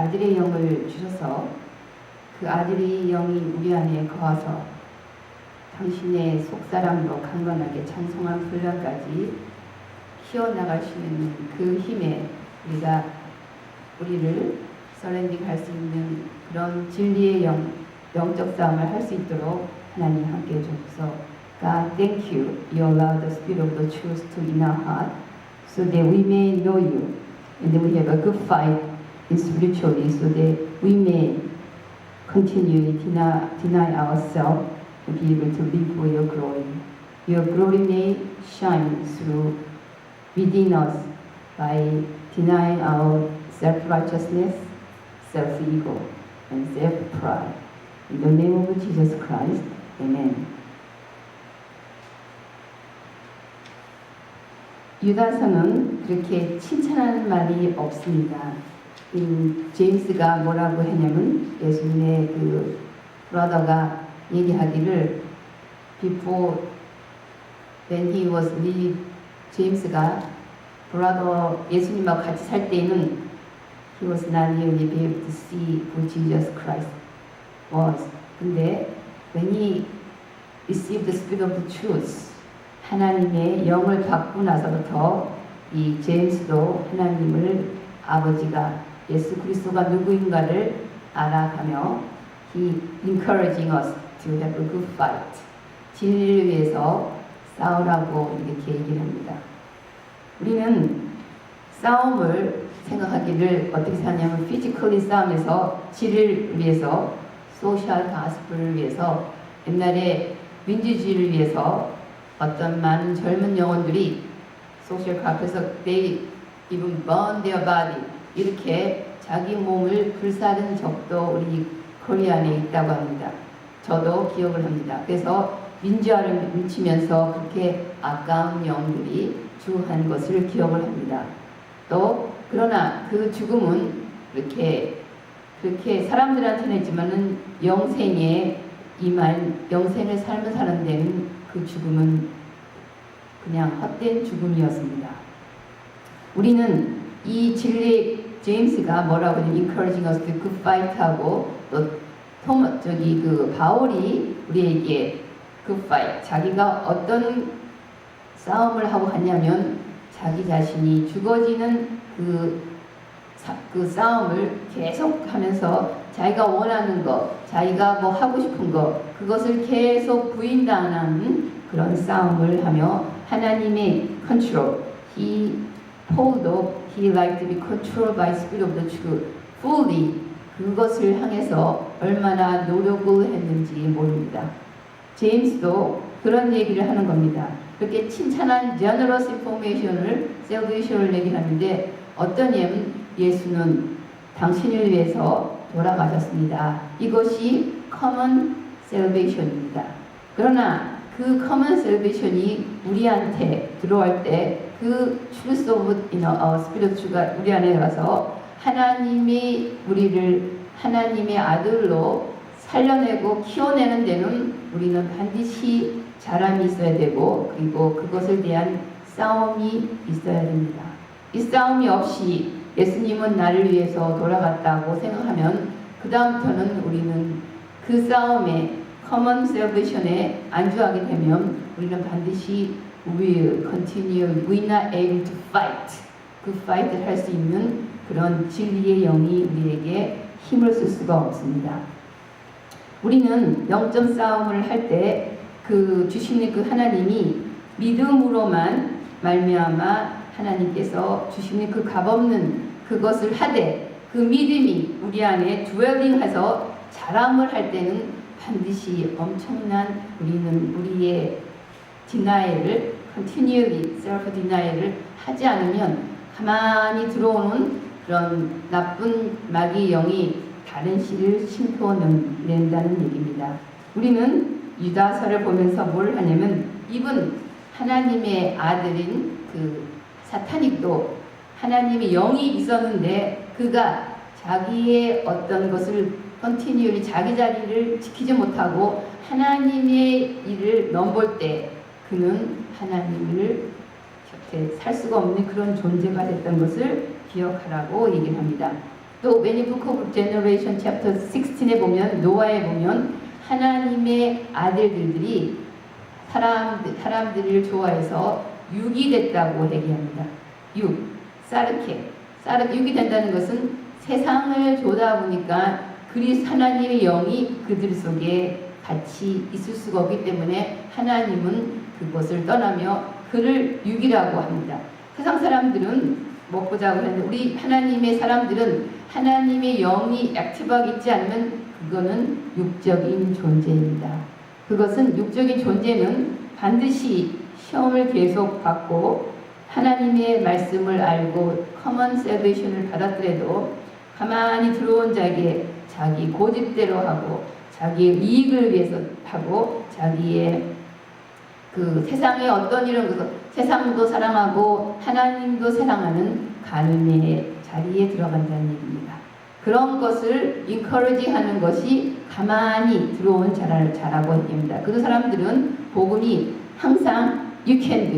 아들의 영을 주셔서 그 아들의 영이 우리 안에 거하서 당신의 속사람으로 강건하게 찬송한 분량까지 키워나갈 수 있는 그 힘에 우리를 서렌딩 할 수 있는 그런 진리의 영적 싸움을 할 수 있도록 하나님 함께 해주셔서 God, thank you. You allow the spirit of the truth to in our heart so that we may know you and then we have a good fight in spiritually so that we may continually deny ourselves to be able to live for your glory. Your glory may shine through within us by denying our self-righteousness, self-ego, and self-pride. In the name of Jesus Christ, Amen. 유다서는 그렇게 칭찬하는 말이 없습니다. 제임스가 뭐라고 했냐면 예수님의 그 브라더가 얘기하기를 before when he was living 제임스가 브라더 예수님하고 같이 살 때에는 he was not really able to see who Jesus Christ was. 근데 when he received the spirit of the truth 하나님의 영을 받고 나서부터 이 제임스도 하나님을 아버지가 예수 그리스도가 누구인가를 알아가며 he encouraging us to have a good fight. 진리를 위해서 싸우라고 이렇게 얘기를 합니다. 우리는 싸움을 생각하기를 어떻게 생각하냐면 피지컬리 싸움에서 진리를 위해서 소셜 가스펠을 위해서 옛날에 민주주의를 위해서 어떤 많은 젊은 영혼들이 소셜 가스펠에서 they even burn their body 이렇게 자기 몸을 불사른 적도 우리 코리안에 있다고 합니다. 저도 기억을 합니다. 그래서 민주화를 훔치면서 그렇게 아까운 영들이 죽어간 것을 기억을 합니다. 또 그러나 그 죽음은 그렇게 사람들한테는 했지만은 영생의 영생을 삶을 사는 데는 그 죽음은 그냥 헛된 죽음이었습니다. 우리는 이 진리 제임스가 뭐라고 하냐면 encouraging us to good fight 하고 또 바울이 우리에게 good fight 자기가 어떤 싸움을 하고 갔냐면 자기 자신이 죽어지는 그 싸움을 계속 하면서 자기가 원하는 거, 자기가 뭐 하고 싶은 거, 그것을 계속 부인당하는 그런 싸움을 하며 하나님의 control, he liked to be controlled by spirit of the truth, fully 그것을 향해서 얼마나 노력을 했는지 모릅니다. 제임스도 그런 얘기를 하는 겁니다. 그렇게 칭찬한 generous information을 salvation을 얘기하는데 어떠냐면 예수는 당신을 위해서 돌아가셨습니다. 이것이 common salvation입니다. 그러나 그 common salvation이 우리한테 들어올 때 그 truth of spiritu가 우리 안에 가서 하나님이 우리를 하나님의 아들로 살려내고 키워내는 데는 우리는 반드시 자람이 있어야 되고 그리고 그것을 대한 싸움이 있어야 됩니다. 이 싸움이 없이 예수님은 나를 위해서 돌아갔다고 생각하면 그 다음부터는 우리는 그 싸움에 common salvation에 안주하게 되면 우리는 반드시 will continue, we not able to fight. 그 fight를 할 수 있는 그런 진리의 영이 우리에게 힘을 쓸 수가 없습니다. 우리는 영적 싸움을 할 때 그 주시는 그 하나님이 믿음으로만 말미암아 하나님께서 주시는 그 값없는 그것을 하되 그 믿음이 우리 안에 드웰링해서 자람을 할 때는 반드시 엄청난 우리의 denial을 continually self denial을 하지 않으면 가만히 들어오는 그런 나쁜 마귀의 영이 다른 씨를 심포낸다는 얘기입니다. 우리는 유다서를 보면서 뭘 하냐면 이분 하나님의 아들인 그 사탄익도 하나님의 영이 있었는데 그가 자기의 어떤 것을 컨티뉴얼리 자기 자리를 지키지 못하고 하나님의 일을 넘볼 때 그는 하나님을 곁에 살 수가 없는 그런 존재가 됐던 것을 기억하라고 얘기를 합니다. 또 Many Book of Generation chapter 16에 보면 노아에 보면 하나님의 아들들이 사람들을 좋아해서 육이 됐다고 얘기합니다. 사르케. 육이 된다는 것은 세상을 조다 보니까 하나님의 영이 그들 속에 같이 있을 수가 없기 때문에 하나님은 그것을 떠나며 그를 육이라고 합니다. 세상 사람들은 먹고 자고 하는데 우리 하나님의 사람들은 하나님의 영이 액티브하게 있지 않으면 그거는 육적인 존재입니다. 그것은 육적인 존재는 반드시 시험을 계속 받고 하나님의 말씀을 알고 커먼 셀베이션을 받았더라도 가만히 들어온 자에게 자기 고집대로 하고 자기의 이익을 위해서 하고 자기의 그 세상에 어떤 일은 세상도 사랑하고 하나님도 사랑하는 간음의 자리에 들어간다는 얘기입니다. 그런 것을 encourage 하는 것이 가만히 들어온 자라고 얘기합니다. 그 사람들은 복음이 항상 you can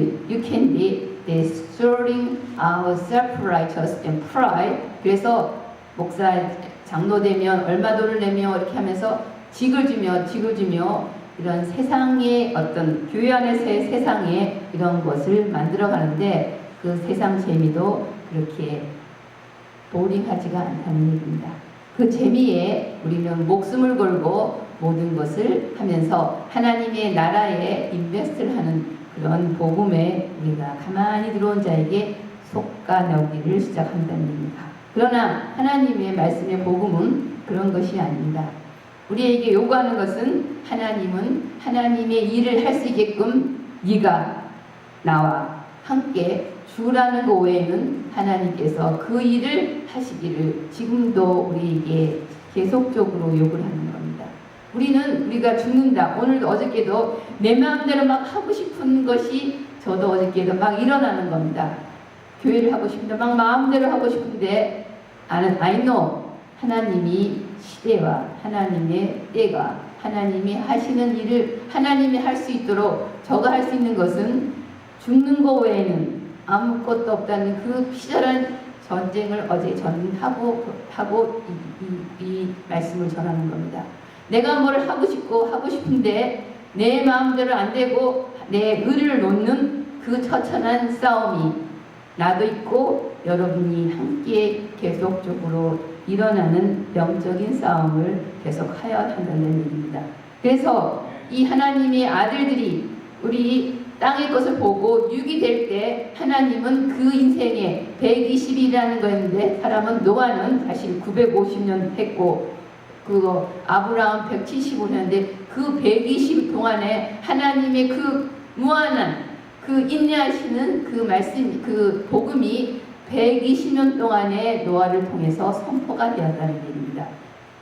be destroying our self-righteous and pride. 그래서 목사 장로 되면 얼마 돈을 내며 이렇게 하면서 직을 주며 이런 세상의 어떤 교회 안에서의 세상에 이런 것을 만들어 가는데 그 세상 재미도 그렇게 보링하지가 않다는 얘기입니다. 그 재미에 우리는 목숨을 걸고 모든 것을 하면서 하나님의 나라에 인베스트를 하는 그런 복음에 우리가 가만히 들어온 자에게 속가내기를 시작한다는 얘기입니다. 그러나 하나님의 말씀의 복음은 그런 것이 아닙니다. 우리에게 요구하는 것은 하나님은 하나님의 일을 할 수 있게끔 네가 나와 함께 주라는 것 외에는 하나님께서 그 일을 하시기를 지금도 우리에게 계속적으로 요구를 하는 겁니다. 우리가 죽는다. 오늘도 어저께도 내 마음대로 막 하고 싶은 것이 저도 어저께도 막 일어나는 겁니다. 교회를 하고 싶은데 막 마음대로 하고 싶은데 I know 하나님이 시대와 하나님의 때가 하나님이 하시는 일을 하나님이 할 수 있도록 저가 할 수 있는 것은 죽는 것 외에는 아무것도 없다는 그 피절한 전쟁을 어제 전하고 이 말씀을 전하는 겁니다. 내가 뭘 하고 싶은데 내 마음대로 안 되고 내 의리를 놓는 그 처천한 싸움이 나도 있고 여러분이 함께 계속적으로 일어나는 영적인 싸움을 계속하여 한다는 얘기입니다. 그래서 이 하나님의 아들들이 우리 땅의 것을 보고 육이 될 때 하나님은 그 인생에 120이라는 거였는데 사람은 노아는 사실 950년 했고 그거 아브라함 175년인데 그 120 동안에 하나님의 그 무한한 그 인내하시는 그 말씀 그 복음이 120년 동안에 노아를 통해서 선포가 되었다는 얘기입니다.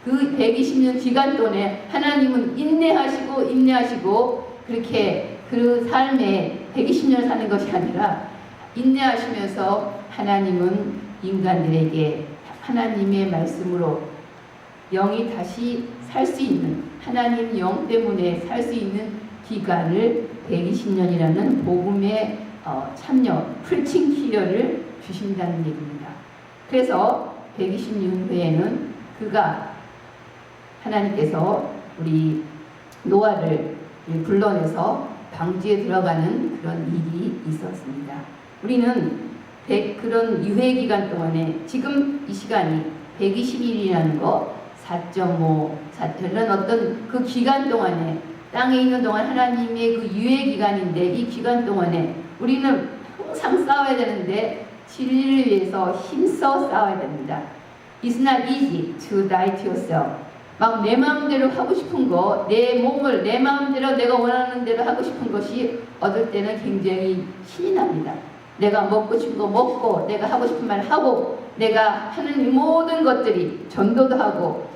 그 120년 기간 동안에 하나님은 인내하시고 그렇게 그 삶에 120년 사는 것이 아니라 인내하시면서 하나님은 인간들에게 하나님의 말씀으로 영이 다시 살 수 있는 하나님 영 때문에 살 수 있는 기간을 120년이라는 복음의 참여 프리칭 기여를 주신다는 얘기입니다. 그래서 120년 후에는 하나님께서 우리 노아를 불러내서 방주에 들어가는 그런 일이 있었습니다. 우리는 그런 유해 기간 동안에 지금 이 시간이 120일이라는 거 4.5 이런 어떤 그 기간 동안에 땅에 있는 동안 하나님의 그 유해 기간인데 이 기간 동안에 우리는 항상 싸워야 되는데 진리를 위해서 힘써 싸워야 됩니다. It's not easy to die to yourself. 막 내 마음대로 하고 싶은 거, 내 몸을 내 마음대로 내가 원하는 대로 하고 싶은 것이 어떨 때는 굉장히 신이 납니다. 내가 먹고 싶은 거 먹고, 내가 하고 싶은 말 하고, 내가 하는 모든 것들이 전도도 하고,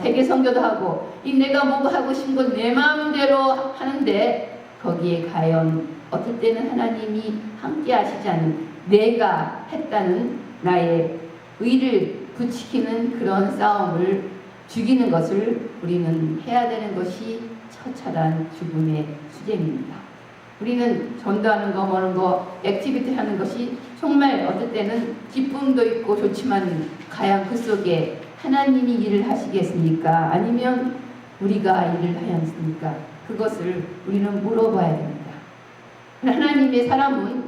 세계 선교도 하고, 내가 뭐 하고 싶은 건 내 마음대로 하는데 거기에 과연 어떨 때는 하나님이 함께 하시지 않은 내가 했다는 나의 의를 부추기는 그런 싸움을 죽이는 것을 우리는 해야 되는 것이 처참한 죽음의 수쟁입니다. 우리는 전도하는 거, 뭐는 거, 액티비티 하는 것이 정말 어떨 때는 기쁨도 있고 좋지만 과연 그 속에 하나님이 일을 하시겠습니까? 아니면 우리가 일을 하였습니까? 그것을 우리는 물어봐야 됩니다. 하나님의 사람은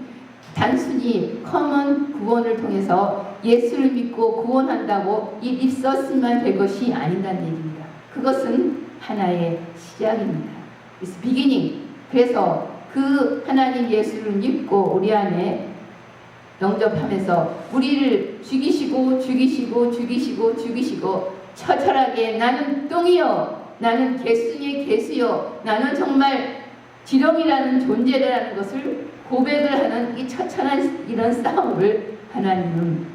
단순히 커먼 구원을 통해서 예수를 믿고 구원한다고 입 썼으면 될 것이 아니라는 얘기입니다. 그것은 하나의 시작입니다. It's beginning. 그래서 그 하나님 예수를 믿고 우리 안에 영접하면서 우리를 죽이시고 처절하게 나는 똥이요, 나는 개수의 개수요, 나는 정말 지렁이라는 존재라는 것을 고백을 하는 이 처참한 이런 싸움을 하나님은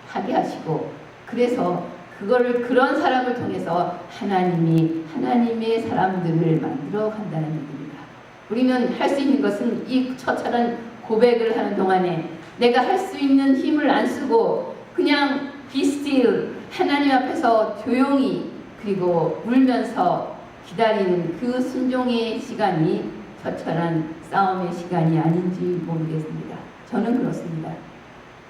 하게 하시고, 그래서 그거를 그런 사람을 통해서 하나님이 하나님의 사람들을 만들어 간다는 얘기입니다. 우리는 할 수 있는 것은 이 처절한 고백을 하는 동안에 내가 할 수 있는 힘을 안 쓰고 그냥 be still, 하나님 앞에서 조용히 그리고 울면서 기다리는 그 순종의 시간이 처절한 싸움의 시간이 아닌지 모르겠습니다. 저는 그렇습니다.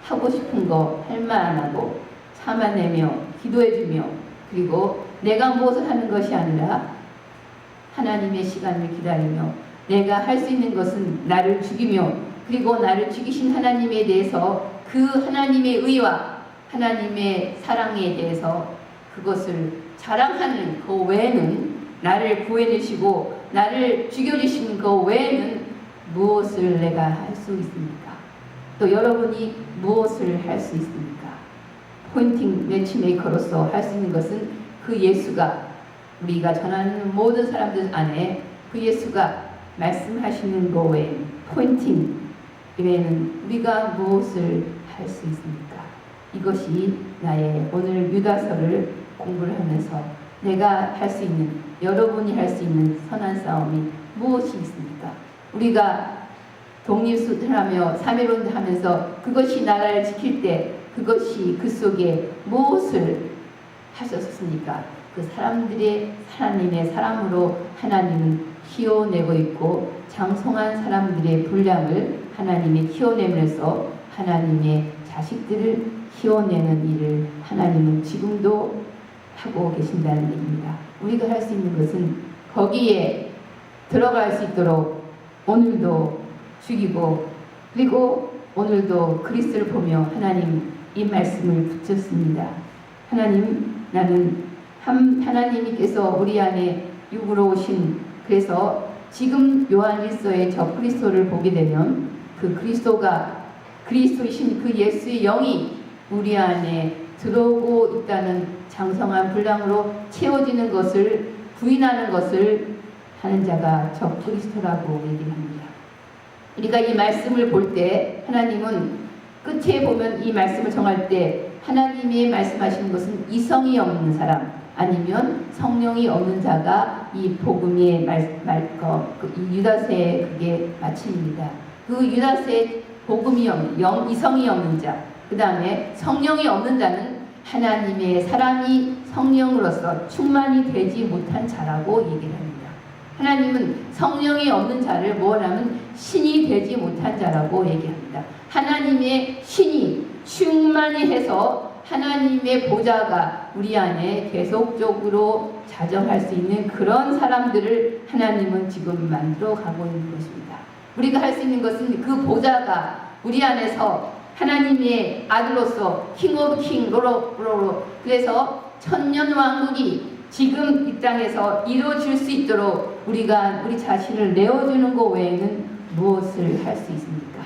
하고 싶은 거 할 말 안 하고 참아내며 기도해주며, 그리고 내가 무엇을 하는 것이 아니라 하나님의 시간을 기다리며 내가 할 수 있는 것은 나를 죽이며, 그리고 나를 죽이신 하나님에 대해서 그 하나님의 의와 하나님의 사랑에 대해서 그것을 자랑하는 그 외에는, 나를 구해내시고 나를 죽여주신 그 외에는 무엇을 내가 할 수 있습니까? 또 여러분이 무엇을 할 수 있습니까? 포인팅 매치메이커로서 할 수 있는 것은 그 예수가, 우리가 전하는 모든 사람들 안에 그 예수가 말씀하시는 것 외에, 포인팅 외에는 우리가 무엇을 할 수 있습니까? 이것이 나의 오늘 유다서를 공부를 하면서 내가 할 수 있는, 여러분이 할 수 있는 선한 싸움이 무엇이 있습니까? 우리가 독립수술하며 3.1운동 하면서 그것이 나라를 지킬 때 그것이 그 속에 무엇을 하셨습니까? 그 사람들의 하나님의 사람으로 하나님은 키워내고 있고, 장성한 사람들의 분량을 하나님이 키워내면서 하나님의 자식들을 키워내는 일을 하나님은 지금도 하고 계신다는 얘기입니다. 우리가 할 수 있는 것은 거기에 들어갈 수 있도록 오늘도 죽이고, 그리고 오늘도 그리스도를 보며 하나님 이 말씀을 붙였습니다. 하나님, 나는 하나님께서 우리 안에 육으로 오신, 그래서 지금 요한 1서에 저 그리스도를 보게 되면 그 그리스도가 그리스도이신 그 예수의 영이 우리 안에 들어오고 있다는 장성한 분량으로 채워지는 것을 부인하는 것을 하는 자가 저 그리스도라고 얘기합니다. 우리가 이 말씀을 볼 때 하나님은 끝에 보면 이 말씀을 정할 때 하나님이 말씀하시는 것은 이성이 없는 사람 아니면 성령이 없는 자가 이 복음의 이 유다서의 그게 마침입니다. 그 유다서의 복음이 없는 이성이 없는 자, 그 다음에 성령이 없는 자는 하나님의 사람이 성령으로서 충만이 되지 못한 자라고 얘기를 합니다. 하나님은 성령이 없는 자를 뭐라면 신이 되지 못한 자라고 얘기합니다. 하나님의 신이 충만히 해서 하나님의 보좌가 우리 안에 계속적으로 자정할 수 있는 그런 사람들을 하나님은 지금 만들어 가고 있는 것입니다. 우리가 할 수 있는 것은 그 보좌가 우리 안에서 하나님의 아들로서 킹 오브 킹, 로로 그래서 천년 왕국이 지금 이 땅에서 이루어질 수 있도록 우리가 우리 자신을 내어주는 것 외에는 무엇을 할 수 있습니까?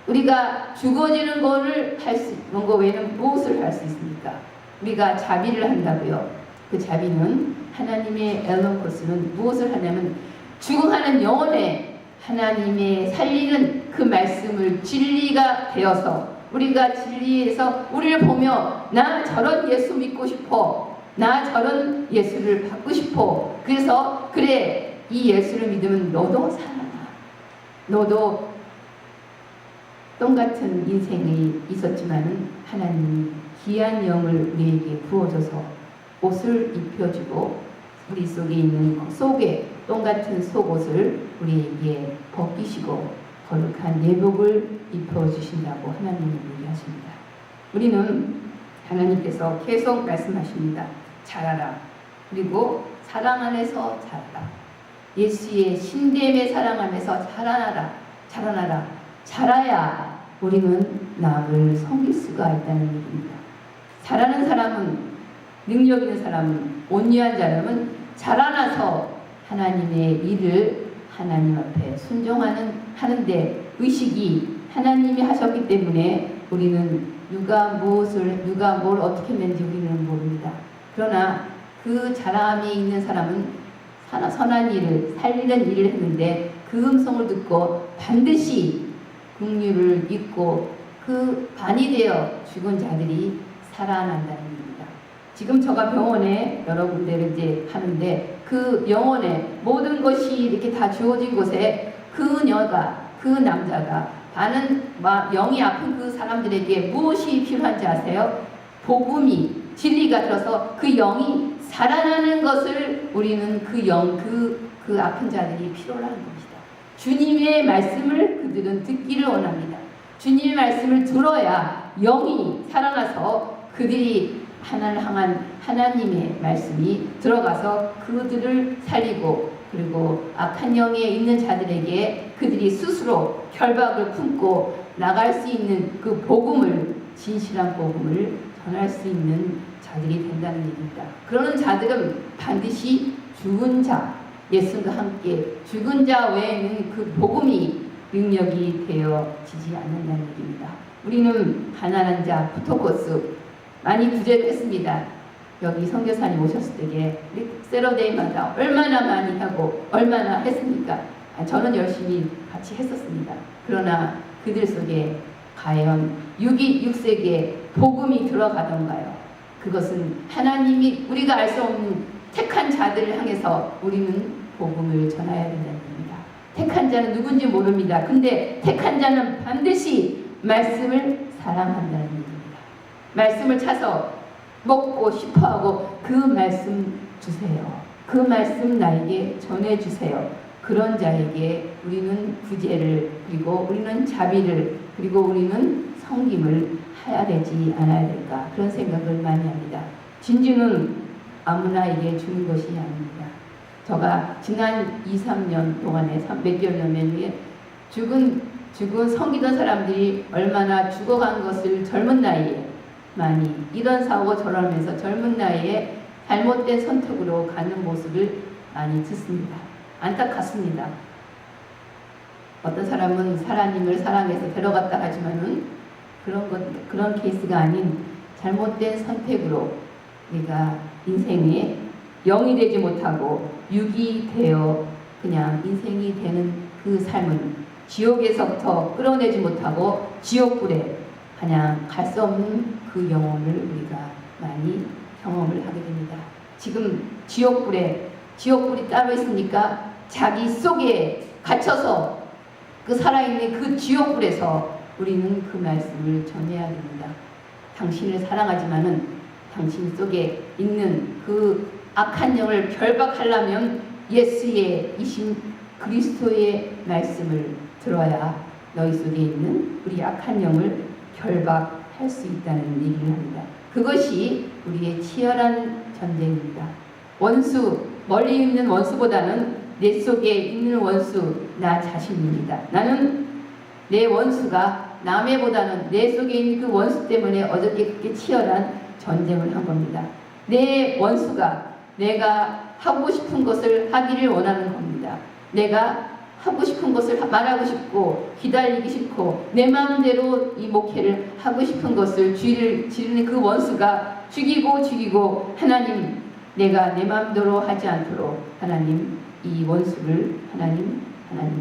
우리가 죽어지는 것을 할 수 있는 것 외에는 무엇을 할 수 있습니까? 우리가 자비를 한다고요. 그 자비는 하나님의 엘로코스는 무엇을 하냐면 죽어가는 영혼에 하나님의 살리는 그 말씀을 진리가 되어서 우리가 진리에서 우리를 보며 나 저런 예수 믿고 싶어, 나 저런 예수를 받고 싶어, 그래서 그래 이 예수를 믿으면 너도 살아나, 너도 똥같은 인생이 있었지만 하나님이 귀한 영을 우리에게 부어줘서 옷을 입혀주고 우리 속에 있는 속에 똥같은 속옷을 우리에게 벗기시고 거룩한 예복을 입혀주신다고 하나님은 얘기하십니다. 우리는 하나님께서 계속 말씀하십니다. 자라라. 그리고 사랑 안에서 자라라. 예수의 신됨의 사랑 안에서 자라나라. 자라나라. 자라야 우리는 남을 섬길 수가 있다는 얘기입니다. 자라는 사람은, 능력 있는 사람은, 온유한 사람은 자라나서 하나님의 일을 하나님 앞에 순종하는데 의식이 하나님이 하셨기 때문에 우리는 누가 뭘 어떻게 했는지 우리는 모릅니다. 그러나 그 자람이 있는 사람은 선한 일을, 살리는 일을 했는데 그 음성을 듣고 반드시 긍휼을 잊고 그 반이 되어 죽은 자들이 살아난다는 얘기입니다. 지금 제가 병원에 여러 군데를 이제 하는데 그 영혼에 모든 것이 이렇게 다 주어진 곳에 그녀가, 그 남자가 반은 영이 아픈 그 사람들에게 무엇이 필요한지 아세요? 복음이, 진리가 들어서 그 영이 살아나는 것을 우리는 그 아픈 자들이 필요로 하는 겁니다. 주님의 말씀을 그들은 듣기를 원합니다. 주님의 말씀을 들어야 영이 살아나서 그들이 하나님을 향한 하나님의 말씀이 들어가서 그들을 살리고, 그리고 악한 영에 있는 자들에게 그들이 스스로 결박을 품고 나갈 수 있는 그 복음을, 진실한 복음을 전할 수 있는 자들이 된다는 얘기입니다. 그러는 자들은 반드시 죽은 자, 예수님과 함께 죽은 자 외에는 그 복음이 능력이 되어지지 않는다는 얘기입니다. 우리는 가난한 자, 부토코스 많이 구제를 했습니다. 여기 선교사님 오셨을 때에 세러데이마다 얼마나 많이 하고 얼마나 했습니까? 저는 열심히 같이 했었습니다. 그러나 그들 속에 과연 6세기에 복음이 들어가던가요? 그것은 하나님이 우리가 알 수 없는 택한 자들을 향해서 우리는 복음을 전해야 된다는 겁니다. 택한 자는 누군지 모릅니다. 근데 택한 자는 반드시 말씀을 사랑한다는 얘기입니다. 말씀을 찾아서 먹고 싶어하고 그 말씀 주세요. 그 말씀 나에게 전해주세요. 그런 자에게 우리는 구제를, 그리고 우리는 자비를, 그리고 우리는 섬김을 해야 되지 않아야 될까, 그런 생각을 많이 합니다. 진주는 아무나에게 주는 것이 아닙니다. 제가 지난 2-3년 동안에 몇 개월 전에 죽은 섬기던 사람들이 얼마나 죽어간 것을 젊은 나이에 많이 이런 사고 저러면서 젊은 나이에 잘못된 선택으로 가는 모습을 많이 듣습니다. 안타깝습니다. 어떤 사람은 하나님을 사랑해서 데려갔다 하지만은 그런 케이스가 아닌 잘못된 선택으로 우리가 인생에 영이 되지 못하고 육이 되어 그냥 인생이 되는 그 삶은 지옥에서부터 끌어내지 못하고 지옥불에 그냥 갈 수 없는 그 영혼을 우리가 많이 경험을 하게 됩니다. 지금 지옥불이 따로 있으니까 자기 속에 갇혀서 그 살아있는 그 지옥불에서 우리는 그 말씀을 전해야 됩니다. 당신을 사랑하지만은 당신 속에 있는 그 악한 영을 결박하려면 예수의 이신 그리스도의 말씀을 들어야 너희 속에 있는 우리 악한 영을 결박할 수 있다는 얘기를 합니다. 그것이 우리의 치열한 전쟁입니다. 멀리 있는 원수보다는 내 속에 있는 원수, 나 자신입니다. 나는 내 원수가 남의보다는 내 속에 있는 그 원수 때문에 어저께 그렇게 치열한 전쟁을 한 겁니다. 내 원수가 내가 하고 싶은 것을 하기를 원하는 겁니다. 내가 하고 싶은 것을 말하고 싶고 기다리기 싫고 내 마음대로 이 목회를 하고 싶은 것을 지르는 그 원수가 죽이고 하나님, 내가 내 마음대로 하지 않도록 하나님, 이 원수를 하나님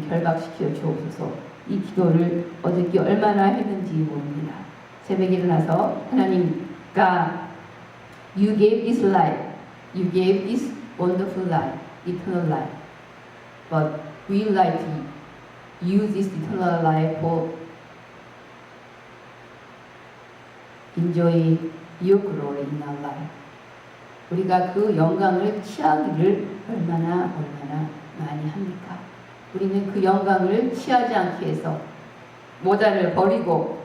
결박시켜 주옵소서. 이 기도를 어저께 얼마나 했는지 모릅니다. 새벽에 일어나서 하나님, God, You gave this life, You gave this wonderful life, eternal life, but we would like to use this eternal life for enjoy Your glory in our life. 우리가 그 영광을 취하기를 얼마나 많이 합니까? 우리는 그 영광을 취하지 않기 위해서 모자를 버리고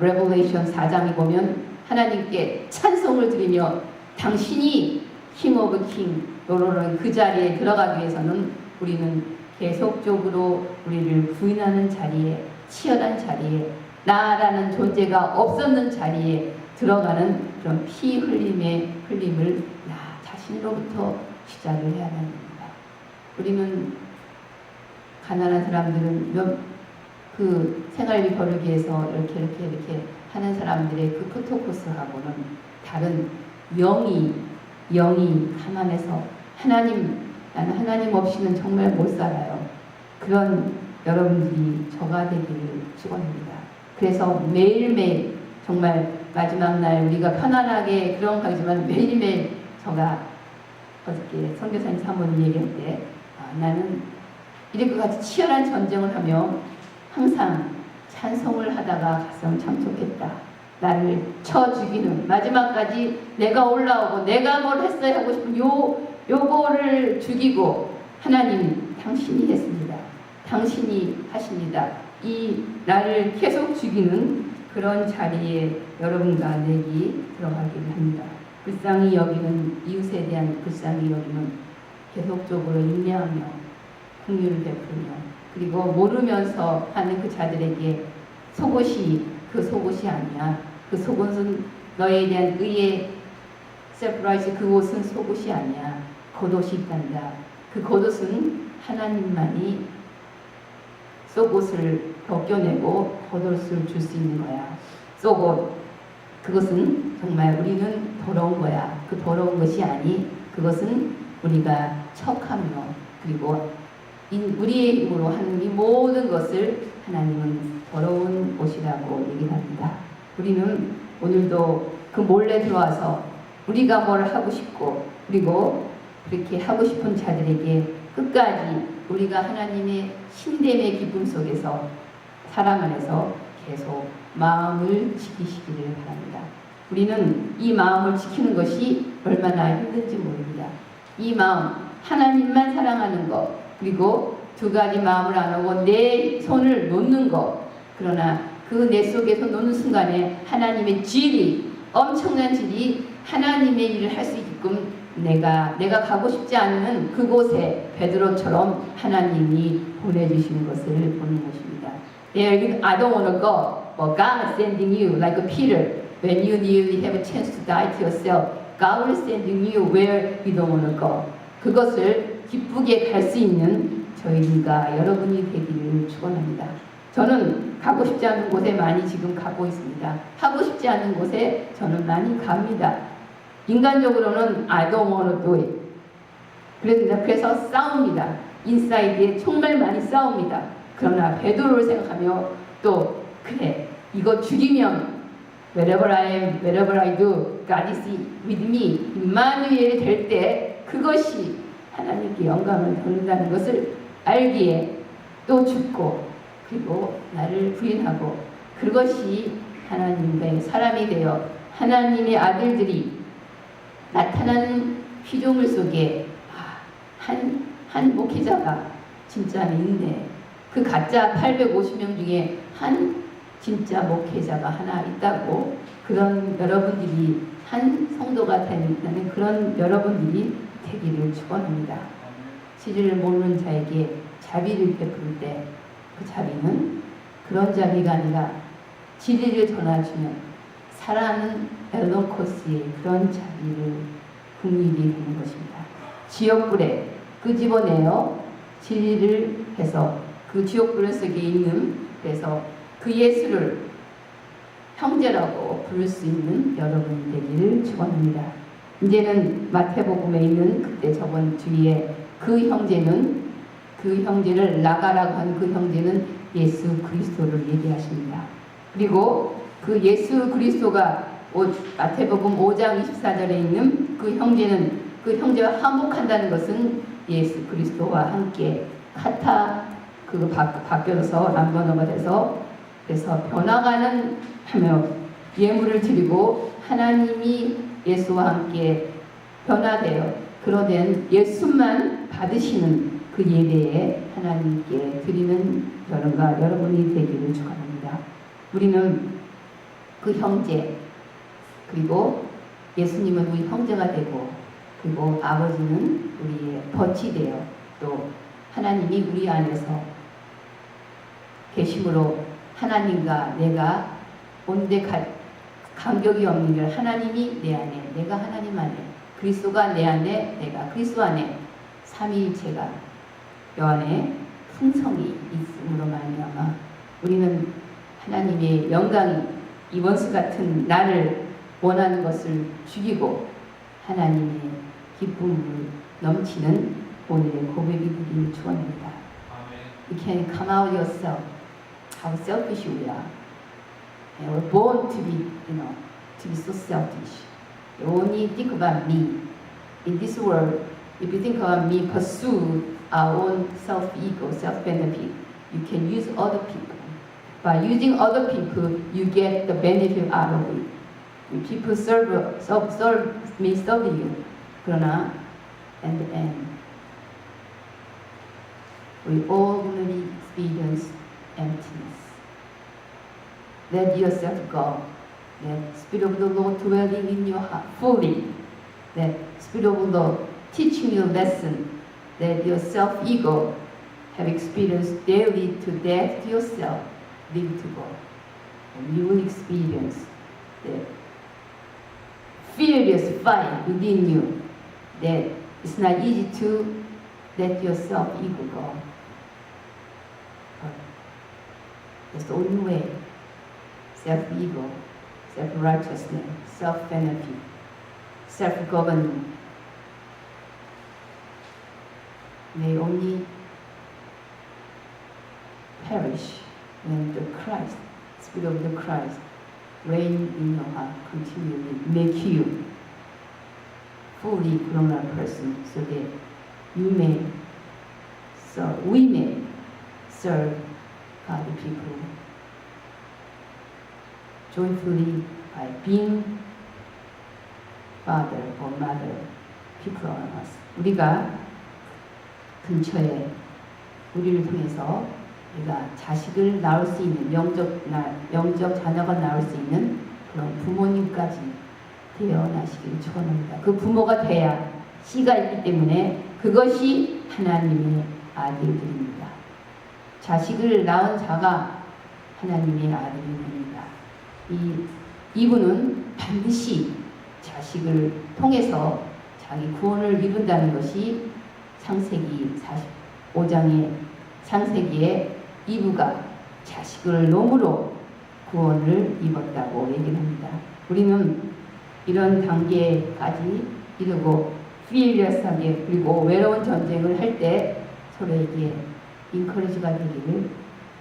레벨레이션 4장에 보면 하나님께 찬송을 드리며 당신이 킹 오브 킹 로로로 그 자리에 들어가기 위해서는 우리는 계속적으로 우리를 부인하는 자리에, 치열한 자리에, 나라는 존재가 없었는 자리에 들어가는 그런 피 흘림을 나 자신으로부터 시작을 해야 합니다. 우리는 가난한 사람들은 그 생활비 벌기 위해서 이렇게 하는 사람들의 그 프로토코스하고는 다른 영이 가난해서 나는 하나님 없이는 정말 못 살아요. 그런 여러분들이 저가 되기를 축원합니다. 그래서 매일매일 정말 마지막 날 우리가 편안하게 그런 거지만 매일매일 저가 어저께 선교사님 사모님 얘기할 때 나는 이럴 것 같이 치열한 전쟁을 하며 항상 찬송을 하다가 갔으면 참 좋겠다. 나를 쳐 죽이는 마지막까지 내가 올라오고 내가 뭘 했어야 하고 싶은 요거를 죽이고 하나님 당신이 했습니다. 당신이 하십니다. 이 나를 계속 죽이는 그런 자리에 여러분과 내기 들어가기를 합니다. 불쌍히 여기는 이웃에 대한 불쌍히 여기는 계속적으로 인내하며 긍휼을 베푸며 그리고 모르면서 하는 그 자들에게 그 속옷이 아니야. 그 속옷은 너에 대한 의의 세프라이즈 그옷은 속옷이 아니야. 겉옷이 있단다. 그 겉옷은 하나님만이 속옷을 벗겨내고 겉옷을 줄 수 있는 거야. 속옷 그것은 정말 우리는 더러운 거야. 그 더러운 것이 아니 그것은 우리가 척하며 그리고 우리의 힘으로 하는 이 모든 것을 하나님은 더러운 옷이라고 얘기를 합니다. 우리는 오늘도 그 몰래 들어와서 우리가 뭘 하고 싶고 그리고 그렇게 하고 싶은 자들에게 끝까지 우리가 하나님의 신됨의 기쁨 속에서 사랑 안에서 계속 마음을 지키시기를 바랍니다. 우리는 이 마음을 지키는 것이 얼마나 힘든지 모릅니다. 이 마음 하나님만 사랑하는 것 그리고 두 가지 마음을 안 하고 내 손을 놓는 것 그러나 그 내 속에서 놓는 순간에 하나님의 질이 엄청난 질이 하나님의 일을 할 수 있게끔 내가 가고 싶지 않은 그곳에 베드로처럼 하나님이 보내주시는 것을 보는 것입니다. I don't want to go, but God is sending you like Peter. When you nearly have a chance to die to yourself, God is sending you where you don't want to go. 그것을 기쁘게 갈 수 있는 저희들과 여러분이 되기를 축원합니다. 저는 가고 싶지 않은 곳에 많이 지금 가고 있습니다. 하고 싶지 않은 곳에 저는 많이 갑니다. 인간적으로는 I don't want to do it. 그래서 싸웁니다. 인사이드에 정말 많이 싸웁니다. 그러나 베드로를 생각하며 또 그래 이거 죽이면 wherever I am, wherever I do, God is with me. 임마누엘이 될 때 그것이 하나님께 영광을 돌린다는 것을 알기에 또 죽고 그리고 나를 부인하고 그것이 하나님의 사람이 되어 하나님의 아들들이 나타나는 피조물 속에 한 목회자가 진짜 있네. 그 가짜 850명 중에 한 진짜 목회자가 하나 있다고 그런 여러분들이 한 성도가 되는 그런 여러분들이 되기를 축원합니다. 진리를 모르는 자에게 자비를 베풀 때 그 자비는 그런 자비가 아니라 진리를 전해주면 살아가는 엘로코스의 그런 자비를 긍휼히 되는 것입니다. 지옥불에 끄집어내어 진리를 해서 그 지옥불 속에 있는 그래서 그 예수를 형제라고 부를 수 있는 여러분 되기를 축원합니다. 이제는 마태복음에 있는 그때 저번 주에 그 형제를 나가라고 한 그 형제는 예수 그리스도를 얘기하십니다. 그리고 그 예수 그리스도가 마태복음 5장 24절에 있는 그 형제와 화목한다는 것은 예수 그리스도와 함께 바뀌어서 람버너가 돼서 그래서 변화가는 하며 예물을 드리고 하나님이 예수와 함께 변화되어 그러된 예수만 받으시는 그 예배에 하나님께 드리는 저런가 여러분이 되기를 축원합니다. 우리는 그 형제 그리고 예수님은 우리 형제가 되고 그리고 아버지는 우리의 벗이 되어 또 하나님이 우리 안에서 계심으로 하나님과 내가 온데 간격이 없는 걸 하나님이 내 안에 내가 하나님 안에 그리스도가 내 안에 내가 그리스도 안에 삼위일체가 여 안에 풍성이 있음으로 말미암아 우리는 하나님의 영광이 이 원수 같은 나를 원하는 것을 죽이고 하나님의 기쁨을 넘치는 오늘의 고백이 되기를 축원합니다. You can come out yourself. How selfish we are. And we're born to be, to be so selfish. You only think about me. In this world, if you think about me, pursue our own self-ego, self-benefit, you can use other people. By using other people, you get the benefit out of it. If people may serve you, 그러나 in the end, we all will experience emptiness. Let yourself go. Let Spirit of the Lord dwelling in your heart fully. Let Spirit of the Lord teaching you a lesson. Let your self-ego have experienced daily to death to yourself, live to God. And you will experience the furious fight within you that it's not easy to let your self-ego go. But that's the only way. Self-ego, self-righteousness, self-benefit, self-government may only perish when the Christ, Spirit of the Christ, reign in your heart continually, make you fully grown-up person so that you may serve, we may serve God's people joyfully by being father or mother people on us. 우리가 근처에 우리를 통해서 우리가 자식을 낳을 수 있는 영적 자녀가 낳을 수 있는 그런 부모님까지 되어나시기를 축원합니다. 그 부모가 돼야 씨가 있기 때문에 그것이 하나님의 아들들입니다. 자식을 낳은 자가 하나님의 아들입니다. 이분은 반드시 자식을 통해서 자기 구원을 이룬다는 것이 창세기 45장의 창세기에 이브가 자식을 놓음으로 구원을 입었다고 얘기를 합니다. 우리는 이런 단계까지 이르고 피리어스하게 그리고 외로운 전쟁을 할 때 서로에게 인커리지가 되기를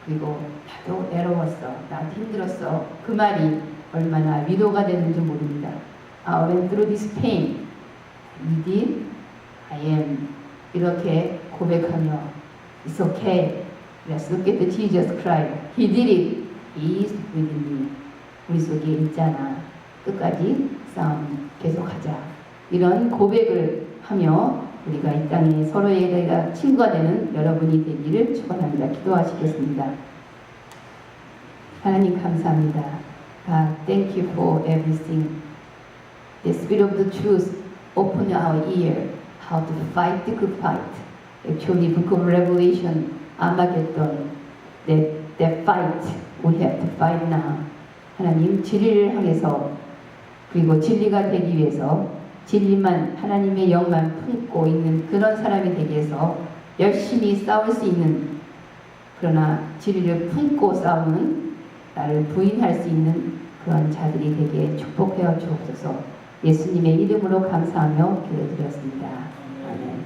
그리고 나도 외로웠어. 나한테 힘들었어. 그 말이 얼마나 위로가 되는지 모릅니다. I went through this pain. You did? I am. 이렇게 고백하며 It's okay. Let's look at the Jesus Christ. He did it. He is within me. 우리 속에 있잖아. 끝까지 싸움 계속하자. 이런 고백을 하며 우리가 이 땅에 서로에게 친구가 되는 여러분이 되기를 축원합니다. 기도하시겠습니다. 하나님 감사합니다. God, thank you for everything. The Spirit of the truth open our ear how to fight the good fight. Actually, Book of Revelation, Armageddon, that fight we have to fight now. 하나님 진리를 향해서 그리고 진리가 되기 위해서 진리만 하나님의 영만 품고 있는 그런 사람이 되기 위해서 열심히 싸울 수 있는 그러나 진리를 품고 싸우는 나를 부인할 수 있는 그런 자들이 되게 축복하여 주옵소서. 예수님의 이름으로 감사하며 기도드렸습니다. 아멘.